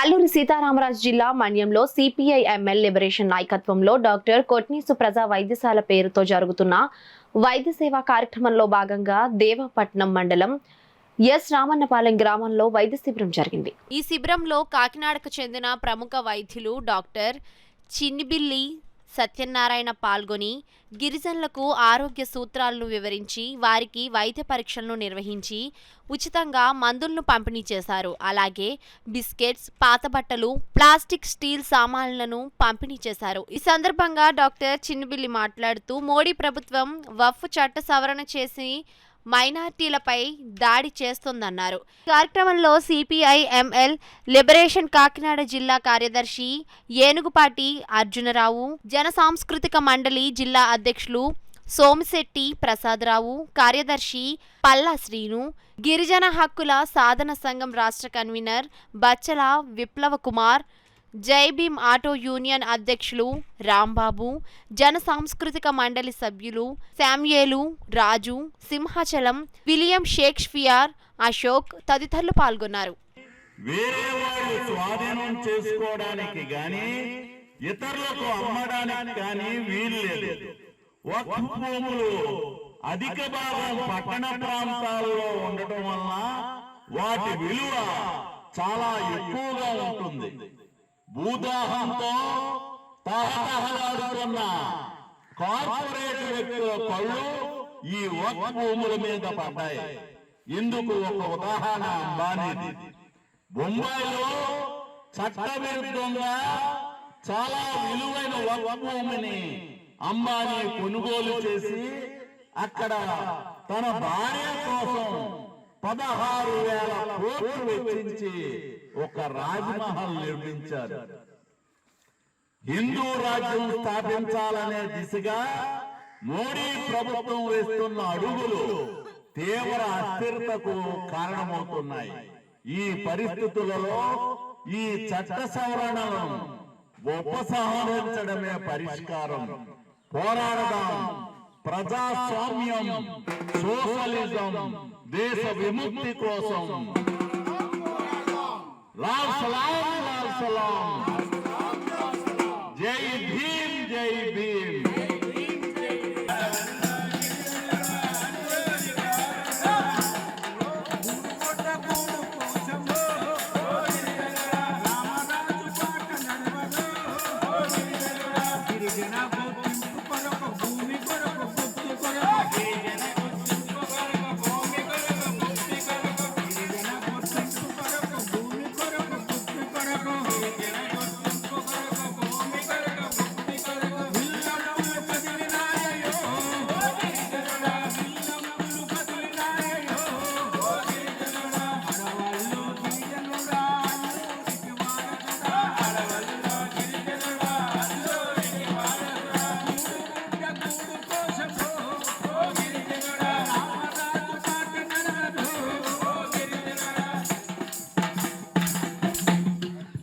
అల్లూరి సీతారామరాజు జిల్లా మన్యంలో CPI ML liberation నాయకత్వంలో డాక్టర్ కొట్నీసు ప్రజా వైద్యశాల పేరుతో జరుగుతున్న వైద్య సేవా కార్యక్రమంలో భాగంగా దేవపట్నం మండలం ఎస్ రామన్నపాలెం గ్రామంలో వైద్య శిబిరం జరిగింది. ఈ శిబిరంలో కాకినాడకు చెందిన ప్రముఖ వైద్యులు డాక్టర్ చిన్నిబిల్లి సత్యనారాయణ పాల్గొని గిరిజనులకు ఆరోగ్య సూత్రాలను వివరించి వారికి వైద్య పరీక్షలను నిర్వహించి ఉచితంగా మందులను పంపిణీ చేశారు. అలాగే బిస్కెట్స్, పాత బట్టలు, ప్లాస్టిక్, స్టీల్ సామాన్లను పంపిణీ చేశారు. ఈ సందర్భంగా డాక్టర్ చిన్నిబిల్లి మాట్లాడుతూ మోడీ ప్రభుత్వం వక్ఫ్ చట్ట సవరణ చేసి మైనార్టీలపై దాడి చేస్తోందన్నారు. కార్యక్రమంలో సిపిఐ ఎంఎల్ లిబరేషన్ కాకినాడ జిల్లా కార్యదర్శి ఏనుగుపాటి అర్జునరావు, జన సాంస్కృతిక మండలి జిల్లా అధ్యక్షులు సోమిశెట్టి ప్రసాదరావు, కార్యదర్శి పల్లా శ్రీను, గిరిజన హక్కుల సాధన సంఘం రాష్ట్ర కన్వీనర్ బచ్చల విప్లవ కుమార్, జై భీమ్ ఆటో యూనియన్ అధ్యక్షులు రాంబాబు, జన సాంస్కృతిక మండలి సభ్యులు శామ్యేలు, రాజు, సింహాచలం, విలియం షేక్స్పియర్, అశోక్ తదితరులు పాల్గొన్నారు. వేరే వాళ్ళు స్వాధీనం చేసుకోవడానికి గాని ఇతరులకు అమ్మడానికి కానీ వీలు లేదు. వక్ఫ్ భూములు అధిక భాగం పట్టణ ప్రాంతాల్లో ఉండటం వల్ల వాటి విలువ చాలా ఎక్కువగా ఉంటుంది. భూదాహంతో తహతహలాడుతున్న కార్పొరేట్ వ్యక్తుల కళ్ళు ఈ వక్ఫ్ భూముల మీద పడ్డాయి. ఇందుకు ఒక ఉదాహరణ అంబానీది. బొంబాయిలో చట్టవిరుద్ధంగా చాలా విలువైన వక్ఫ్ భూమిని అంబానీ కొనుగోలు చేసి అక్కడ తన భార్య కోసం 16,000 కోట్లు వెచ్చించి ఒక రాజ్మహల్ నిర్మించారు. హిందూ రాజ్యం స్థాపించాలనే దిశగా మోడీ ప్రభుత్వం వేస్తున్న అడుగులు తీవ్ర అస్థిరతకు కారణమవుతున్నాయి. ఈ పరిస్థితులలో ఈ చట్ట సవరణలను ఉపసంహరించడమే పరిష్కారం. పోరాడదాం. ప్రజాస్వామ్యం, సోషలిజం, దేశ విముక్తి కోసం. లాల్ సలాం, లాల్ సలాం.